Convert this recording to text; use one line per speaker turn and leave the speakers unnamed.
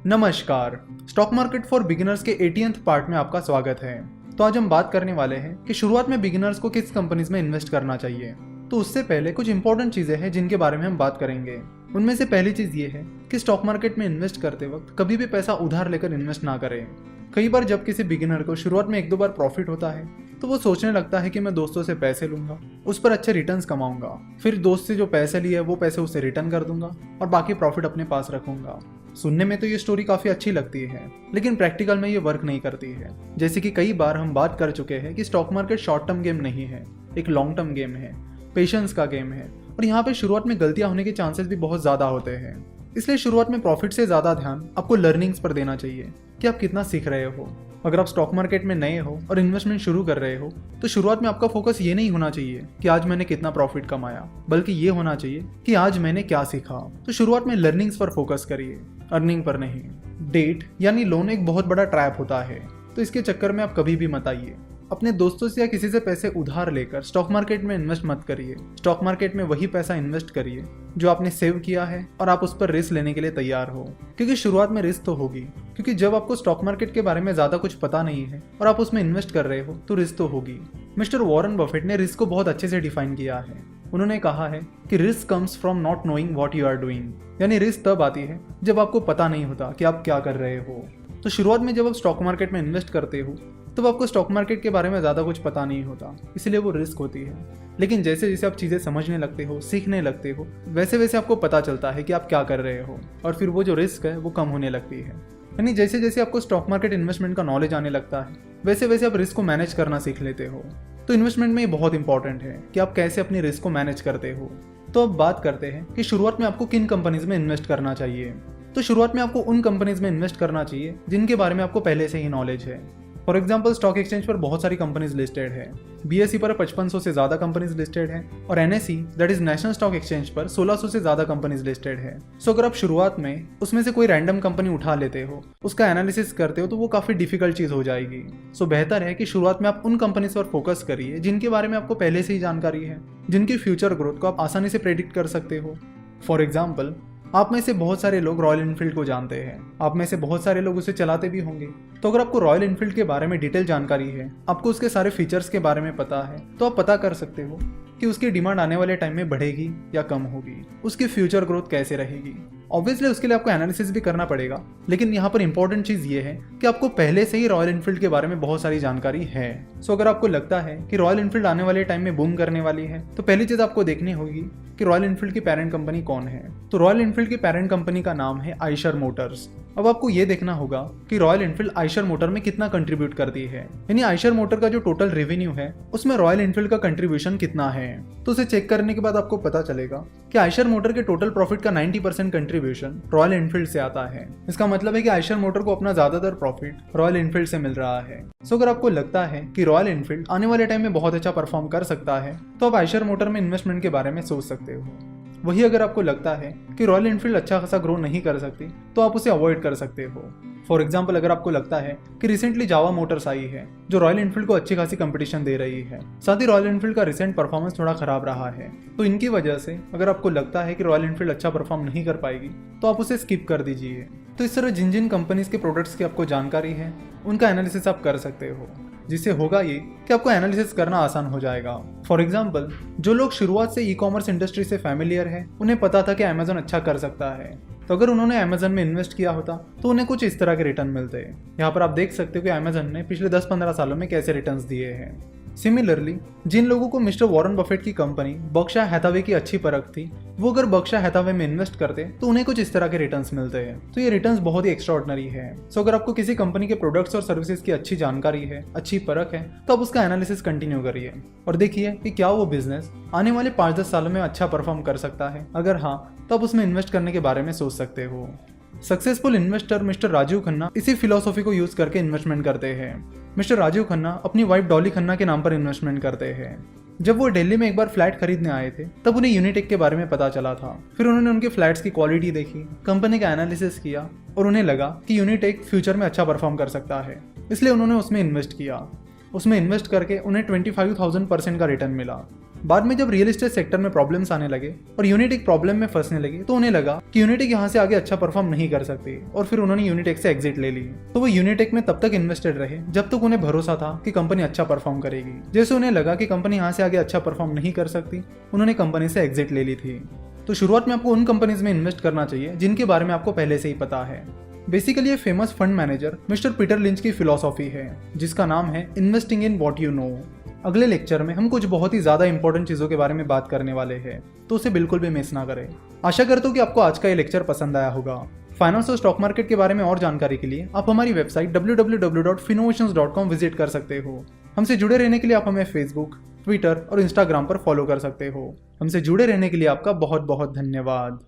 नमस्कार। Stock market for beginners के 80th part में आपका स्वागत है। तो आज हम बात करने वाले हैं कि शुरुआत में बिगिनर्स को किस कंपनीज में इन्वेस्ट करना चाहिए। तो उससे पहले कुछ इंपॉर्टेंट चीजें हैं जिनके बारे में हम बात करेंगे। उनमें से पहली चीज ये है कि स्टॉक मार्केट में इन्वेस्ट करते वक्त कभी भी पैसा उधार लेकर इन्वेस्ट ना करें। कई बार जब किसी बिगिनर को शुरुआत में 1-2 बार प्रॉफिट होता है तो वो सोचने लगता है कि मैं दोस्तों से पैसे लूंगा, उस पर अच्छे रिटर्न्स कमाऊंगा, फिर दोस्त से जो पैसे लिए वो पैसे उसे रिटर्न कर दूंगा और बाकी प्रॉफिट अपने पास रखूंगा। सुनने में तो ये स्टोरी काफी अच्छी लगती है, लेकिन प्रैक्टिकल में ये वर्क नहीं करती है। जैसे कि कई बार हम बात कर चुके हैं कि stock market short term game नहीं है, एक लॉन्ग टर्म गेम है, पेशेंस का गेम है और यहाँ पे शुरुआत में गलतियां होने के चांसेस भी बहुत ज्यादा होते हैं। इसलिए शुरुआत में प्रॉफिट से ज्यादा ध्यान आपको लर्निंग्स पर देना चाहिए कि आप कितना सीख रहे हो। अगर आप स्टॉक मार्केट में नए हो और इन्वेस्टमेंट शुरू कर रहे हो तो शुरुआत में आपका फोकस ये नहीं होना चाहिए कि आज मैंने कितना प्रॉफिट कमाया, बल्कि ये होना चाहिए कि आज मैंने क्या सीखा। तो शुरुआत में लर्निंग्स पर फोकस करिए, अर्निंग पर नहीं। डेट यानी लोन एक बहुत बड़ा ट्रैप होता है, तो इसके चक्कर में आप कभी भी मत आइए। अपने दोस्तों से या किसी से पैसे उधार लेकर स्टॉक मार्केट में इन्वेस्ट मत करिए। स्टॉक मार्केट में वही पैसा इन्वेस्ट करिए जो आपने सेव किया है और आप उस पर रिस्क लेने के लिए तैयार हो, क्योंकि शुरुआत में रिस्क तो होगी। क्योंकि जब आपको स्टॉक मार्केट के बारे में ज्यादा कुछ पता नहीं है और आप उसमें इन्वेस्ट कर रहे हो तो रिस्क तो होगी। मिस्टर वॉरेन बफेट ने रिस्क को बहुत अच्छे से डिफाइन किया है। उन्होंने कहा है कि risk comes from not knowing what you are doing, यानी रिस्क तब आती है जब आपको पता नहीं होता कि आप क्या कर रहे हो। तो शुरुआत में जब आप स्टॉक मार्केट में इन्वेस्ट करते हो तो आपको स्टॉक मार्केट के बारे में ज़्यादा कुछ पता नहीं होता, इसलिए वो रिस्क होती है। लेकिन जैसे जैसे आप चीज़ें समझने लगते हो, सीखने लगते हो, वैसे वैसे आपको पता चलता है कि आप क्या कर रहे हो और फिर वो जो रिस्क है वो कम होने लगती है। यानी जैसे जैसे आपको स्टॉक मार्केट इन्वेस्टमेंट का नॉलेज आने लगता है वैसे वैसे आप रिस्क को मैनेज करना सीख लेते हो। तो इन्वेस्टमेंट में ये बहुत इंपॉर्टेंट है कि आप कैसे अपनी रिस्क को मैनेज करते हो। तो अब बात करते हैं कि शुरुआत में आपको किन कंपनीज में इन्वेस्ट करना चाहिए। तो शुरुआत में आपको उन कंपनीज में इन्वेस्ट करना चाहिए जिनके बारे में आपको पहले से ही नॉलेज है। फॉर एग्जाम्पल स्टॉक एक्सचेंज पर बहुत सारी कंपनीज लिस्टेड है। BSE पर 5500 से ज़्यादा कंपनीज लिस्टेड है और NSE that is national stock exchange पर 1600 से ज़्यादा कंपनीज लिस्टेड है। सो अगर आप शुरुआत में उसमें से कोई रैंडम कंपनी उठा लेते हो, उसका एनालिसिस करते हो तो वो काफ़ी डिफिकल्ट चीज़ हो जाएगी। सो बेहतर है कि शुरुआत में आप उन कंपनीज पर फोकस करिए जिनके बारे में आपको पहले से ही जानकारी है, जिनकी फ्यूचर ग्रोथ को आप आसानी से प्रेडिक्ट कर सकते हो। फॉर एग्जाम्पल आप में से बहुत सारे लोग रॉयल एनफील्ड को जानते हैं, आप में से बहुत सारे लोग उसे चलाते भी होंगे। तो अगर आपको रॉयल एनफील्ड के बारे में डिटेल जानकारी है, आपको उसके सारे फीचर्स के बारे में पता है, तो आप पता कर सकते हो कि उसकी डिमांड आने वाले टाइम में बढ़ेगी या कम होगी, उसकी फ्यूचर ग्रोथ कैसे रहेगी। ऑब्वियसली उसके लिए आपको एनालिसिस भी करना पड़ेगा, लेकिन यहाँ पर इंपॉर्टेंट चीज़ ये है कि आपको पहले से ही रॉयल एनफील्ड के बारे में बहुत सारी जानकारी है। सो अगर आपको लगता है कि रॉयल एनफील्ड आने वाले टाइम में बूम करने वाली है तो पहली चीज़ आपको देखनी होगी कि रॉयल एनफील्ड की पेरेंट कंपनी कौन है। तो रॉयल एनफील्ड की पेरेंट कंपनी का नाम है आइशर मोटर्स। अब आपको ये देखना होगा कि रॉयल एनफील्ड आइशर मोटर में कितना कंट्रीब्यूट करती है, यानी आइशर मोटर का जो टोटल रेवेन्यू है उसमें रॉयल एनफील्ड का कंट्रीब्यूशन कितना है। तो उसे चेक करने के बाद आपको पता चलेगा कि आइशर मोटर के टोटल प्रॉफिट का 90% कंट्रीब्यूशन रॉयल एनफील्ड से आता है। इसका मतलब है कि आइशर मोटर को अपना ज्यादातर प्रॉफिट रॉयल एनफील्ड से मिल रहा है। सो अगर आपको लगता है कि रॉयल एनफील्ड आने वाले टाइम में बहुत अच्छा परफॉर्म कर सकता है तो आप आइशर मोटर में इन्वेस्टमेंट के बारे में सोच सकते हो। वही अगर आपको लगता है कि रॉयल एनफील्ड अच्छा खासा ग्रो नहीं कर सकती तो आप उसे अवॉइड कर सकते हो। फॉर एग्जाम्पल अगर आपको लगता है कि रिसेंटली जावा मोटर्स आई है जो रॉयल एनफील्ड को अच्छी खासी कंपटीशन दे रही है, साथ ही रॉयल एनफील्ड का रिसेंट परफॉर्मेंस थोड़ा खराब रहा है, तो इनकी वजह से अगर आपको लगता है कि रॉयल एनफील्ड अच्छा परफॉर्म नहीं कर पाएगी तो आप उसे स्किप कर दीजिए। तो इस तरह जिन जिन कंपनीज के प्रोडक्ट्स की आपको जानकारी है उनका एनालिसिस आप कर सकते हो, जिससे होगा ये कि आपको एनालिसिस करना आसान हो जाएगा। फॉर एग्जाम्पल जो लोग शुरुआत से ई-कॉमर्स इंडस्ट्री से फैमिलियर है उन्हें पता था कि अमेजन अच्छा कर सकता है, तो अगर उन्होंने अमेजन में इन्वेस्ट किया होता तो उन्हें कुछ इस तरह के रिटर्न मिलते हैं। यहाँ पर आप देख सकते हो कि अमेजन ने पिछले 10-15 सालों में कैसे रिटर्न्स दिए हैं। सिमिलरली जिन लोगों को मिस्टर वॉरेन बफेट की कंपनी बर्कशायर हैथावे की अच्छी परख थी, वो अगर बर्कशायर हैथावे में इन्वेस्ट करते तो उन्हें कुछ इस तरह के रिटर्न्स मिलते हैं। तो ये रिटर्न्स बहुत ही एक्स्ट्राऑर्डिनरी है। सो अगर आपको किसी कंपनी के प्रोडक्ट्स और सर्विसेज की अच्छी जानकारी है, अच्छी परख है, तो आप उसका एनालिसिस कंटिन्यू करिए और देखिए कि क्या वो बिजनेस आने वाले 5-10 सालों में अच्छा परफॉर्म कर सकता है। अगर हाँ तो आप उसमें इन्वेस्ट करने के बारे में सोच सकते हो। Successful investor mister Rajiv Khanna इसी फिलॉसफी को यूज करके इन्वेस्टमेंट करते हैं। मिस्टर राजीव खन्ना अपनी वाइफ डॉली खन्ना के नाम पर इन्वेस्टमेंट करते हैं। जब वो दिल्ली में एक बार फ्लैट खरीदने आए थे तब उन्हें यूनिटेक के बारे में पता चला था। फिर उन्होंने उनके फ्लैट्स की क्वालिटी देखी, कंपनी का एनालिसिस किया और उन्हें लगा कि यूनिटेक फ्यूचर में अच्छा परफॉर्म कर सकता है, इसलिए उन्होंने उसमें इन्वेस्ट किया। उसमें इन्वेस्ट करके उन्हें 25,000% का रिटर्न मिला। बाद में जब रियल एस्टेट सेक्टर में प्रॉब्लम्स आने लगे और यूनिटेक प्रॉब्लम में फंसने लगे तो उन्हें लगा कि यूनिटेक यहाँ से आगे अच्छा परफॉर्म नहीं कर सकती और फिर उन्होंने यूनिटेक से एग्जिट ले ली। तो वो यूनिटेक में तब तक इन्वेस्टेड रहे जब तक उन्हें भरोसा था कि कंपनी अच्छा परफॉर्म करेगी। जैसे उन्हें लगा कि कंपनी यहाँ से आगे अच्छा परफॉर्म नहीं कर सकती, उन्होंने कंपनी से एग्जिट ले ली थी। तो शुरुआत में आपको उन कंपनीज में इन्वेस्ट करना चाहिए जिनके बारे में आपको पहले से ही पता है। बेसिकली ये famous fund manager mister Peter lynch की फिलॉसफी है जिसका नाम है investing in what you know. अगले लेक्चर में हम कुछ बहुत ही ज्यादा इंपॉर्टेंट चीजों के बारे में बात करने वाले हैं, तो उसे बिल्कुल भी मिस ना करें। आशा करता हूँ कि आपको आज का ये लेक्चर पसंद आया होगा। फाइनेंस और स्टॉक मार्केट के बारे में और जानकारी के लिए आप हमारी वेबसाइट www.finnovations.com विजिट कर सकते हो। हमसे जुड़े रहने के लिए आप हमें फेसबुक, ट्विटर और इंस्टाग्राम पर फॉलो कर सकते हो। हमसे जुड़े रहने के लिए आपका बहुत बहुत धन्यवाद।